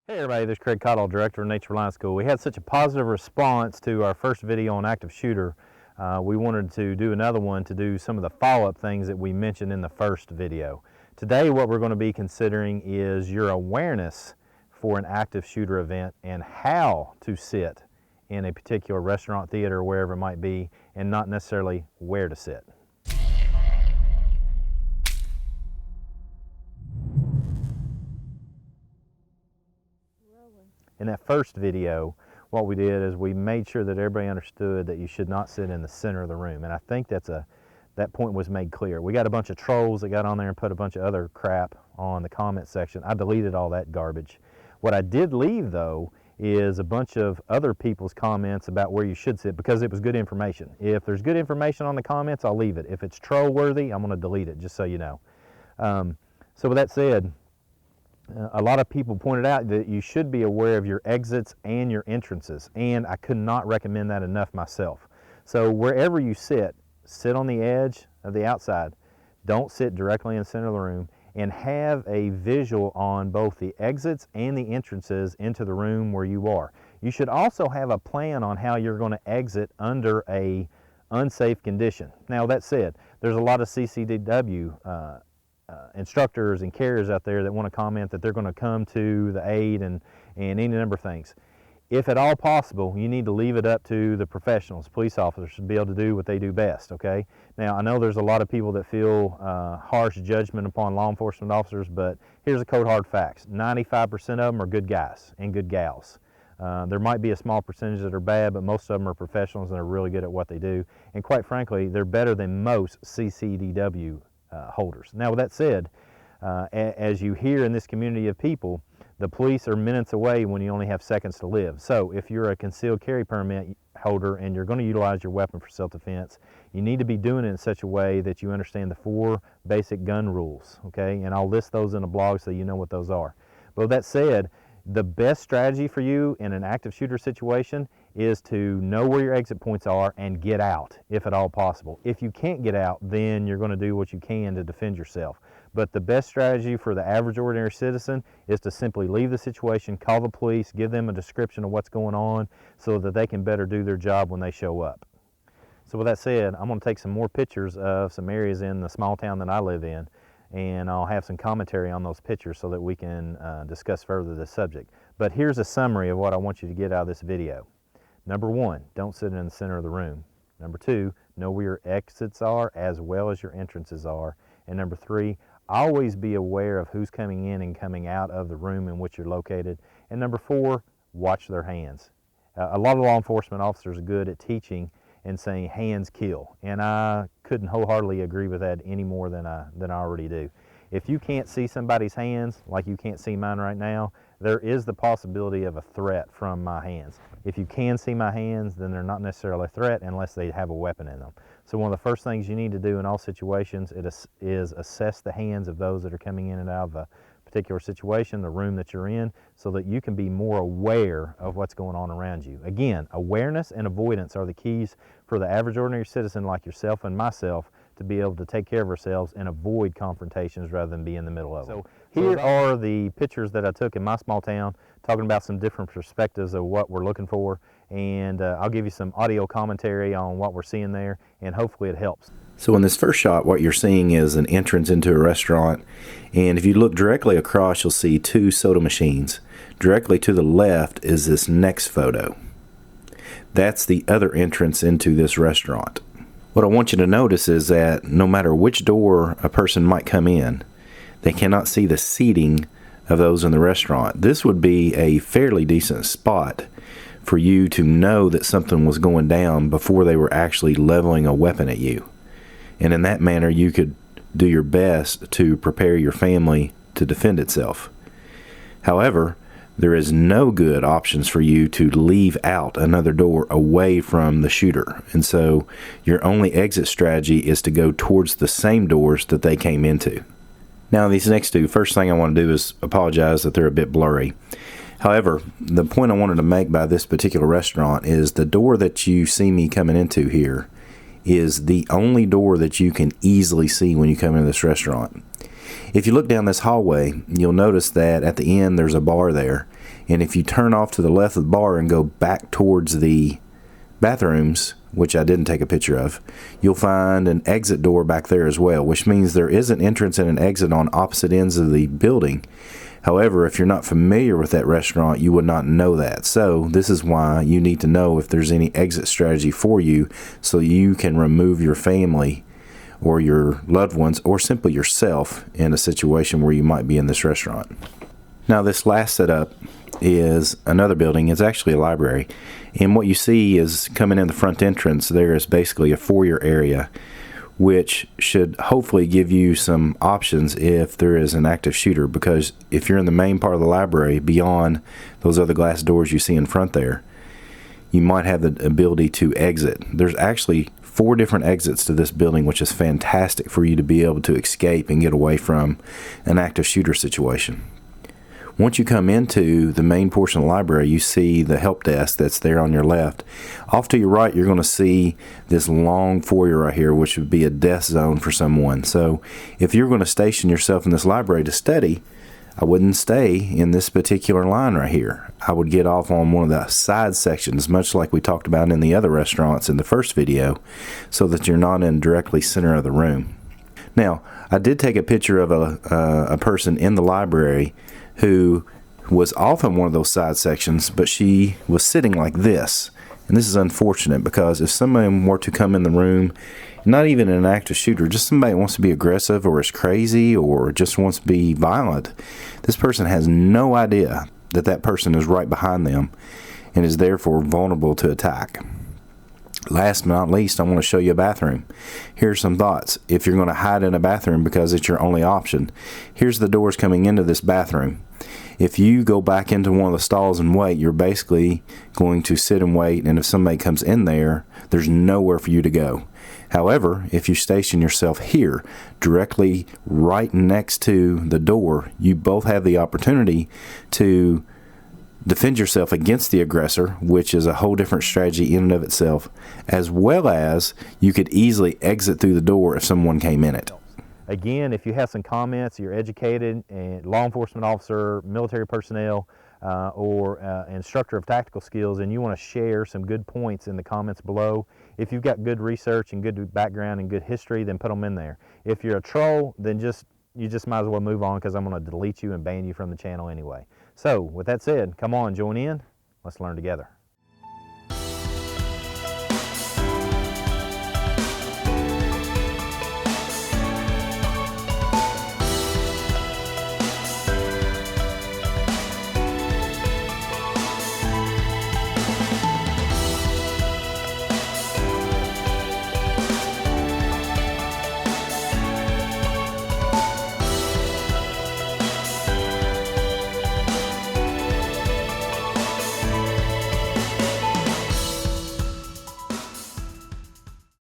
Hey everybody, this is Craig Cottle, Director of Nature Reliance School. We had such a positive response to our first video on active shooter. We wanted to do another one to do some of the follow-up things that we mentioned in the first video. Today what we're going to be considering is your awareness for an active shooter event and how to sit in a particular restaurant, theater, or wherever it might be, and not necessarily where to sit. In that first video, what we did is we made sure that everybody understood that you should not sit in the center of the room, and I think that point was made clear. We got a bunch of trolls that got on there and put a bunch of other crap on the comment section. I deleted all that garbage. What I did leave, though, is a bunch of other people's comments about where you should sit because it was good information. If there's good information on the comments, I'll leave it. If it's troll worthy, I'm going to delete it, just so you know. So with that said, a lot of people pointed out that you should be aware of your exits and your entrances, and I could not recommend that enough myself. So wherever you sit on the edge of the outside. Don't sit directly in the center of the room, and have a visual on both the exits and the entrances into the room where you are. You should also have a plan on how you're going to exit under a unsafe condition. Now that said, there's a lot of CCDW instructors and carriers out there that want to comment that they're going to come to the aid and any number of things. If at all possible, you need to leave it up to the professionals, police officers, to be able to do what they do best, okay? Now, I know there's a lot of people that feel harsh judgment upon law enforcement officers, but here's the cold hard facts. 95% of them are good guys and good gals. There might be a small percentage that are bad, but most of them are professionals and are really good at what they do. And quite frankly, they're better than most CCDW holders. Now, with that said, as you hear in this community of people, the police are minutes away when you only have seconds to live. So if you're a concealed carry permit holder and you're going to utilize your weapon for self-defense, you need to be doing it in such a way that you understand the 4 basic gun rules, okay? And I'll list those in a blog so you know what those are. But with that said, the best strategy for you in an active shooter situation is to know where your exit points are and get out, if at all possible. If you can't get out, then you're going to do what you can to defend yourself. But the best strategy for the average ordinary citizen is to simply leave the situation, call the police, give them a description of what's going on so that they can better do their job when they show up. So with that said, I'm going to take some more pictures of some areas in the small town that I live in, and I'll have some commentary on those pictures so that we can discuss further the subject. But here's a summary of what I want you to get out of this video. Number 1, don't sit in the center of the room. Number 2, know where your exits are as well as your entrances are. And number 3, always be aware of who's coming in and coming out of the room in which you're located. And number 4, watch their hands. A lot of law enforcement officers are good at teaching and saying hands kill, and I couldn't wholeheartedly agree with that any more than I already do. If you can't see somebody's hands like you can't see mine right now, there is the possibility of a threat from my hands. If you can see my hands, then they're not necessarily a threat unless they have a weapon in them. So one of the first things you need to do in all situations is assess the hands of those that are coming in and out of a particular situation, the room that you're in, so that you can be more aware of what's going on around you. Again, awareness and avoidance are the keys for the average ordinary citizen like yourself and myself to be able to take care of ourselves and avoid confrontations rather than be in the middle of them. So here are the pictures that I took in my small town, talking about some different perspectives of what we're looking for, and I'll give you some audio commentary on what we're seeing there, and hopefully it helps. So in this first shot, what you're seeing is an entrance into a restaurant, and if you look directly across, you'll see 2 soda machines. Directly to the left is this next photo. That's the other entrance into this restaurant. What I want you to notice is that no matter which door a person might come in, they cannot see the seating of those in the restaurant. This would be a fairly decent spot for you to know that something was going down before they were actually leveling a weapon at you. And in that manner, you could do your best to prepare your family to defend itself. However, there is no good options for you to leave out another door away from the shooter. And so your only exit strategy is to go towards the same doors that they came into. Now these next 2, first thing I want to do is apologize that they're a bit blurry. However, the point I wanted to make by this particular restaurant is the door that you see me coming into here is the only door that you can easily see when you come into this restaurant. If you look down this hallway, you'll notice that at the end there's a bar there. And if you turn off to the left of the bar and go back towards the bathrooms, which I didn't take a picture of, you'll find an exit door back there as well, which means there is an entrance and an exit on opposite ends of the building. However, if you're not familiar with that restaurant, you would not know that. So this is why you need to know if there's any exit strategy for you, so you can remove your family or your loved ones or simply yourself in a situation where you might be in this restaurant. Now, this last setup is another building. It's actually a library, and what you see is coming in the front entrance there is basically a foyer area, which should hopefully give you some options if there is an active shooter, because if you're in the main part of the library beyond those other glass doors you see in front there, you might have the ability to exit. There's actually 4 different exits to this building, which is fantastic for you to be able to escape and get away from an active shooter situation. Once you come into the main portion of the library, you see the help desk that's there on your left. Off to your right, you're going to see this long foyer right here, which would be a death zone for someone. So if you're going to station yourself in this library to study, I wouldn't stay in this particular line right here. I would get off on one of the side sections, much like we talked about in the other restaurants in the first video, so that you're not in directly center of the room. Now, I did take a picture of a person in the library who was off in one of those side sections, but she was sitting like this. And this is unfortunate, because if somebody were to come in the room, not even an active shooter, just somebody who wants to be aggressive or is crazy or just wants to be violent, this person has no idea that that person is right behind them and is therefore vulnerable to attack. Last but not least, I want to show you a bathroom. Here's some thoughts. If you're going to hide in a bathroom because it's your only option, here's the doors coming into this bathroom. If you go back into one of the stalls and wait, you're basically going to sit and wait, and if somebody comes in there, there's nowhere for you to go. However, if you station yourself here, directly right next to the door, you both have the opportunity to defend yourself against the aggressor, which is a whole different strategy in and of itself, as well as you could easily exit through the door if someone came in it. Again, if you have some comments, you're educated, and law enforcement officer, military personnel, or instructor of tactical skills, and you want to share some good points in the comments below. If you've got good research and good background and good history, then put them in there. If you're a troll, then you just might as well move on, because I'm going to delete you and ban you from the channel anyway. So with that said, come on, join in. Let's learn together.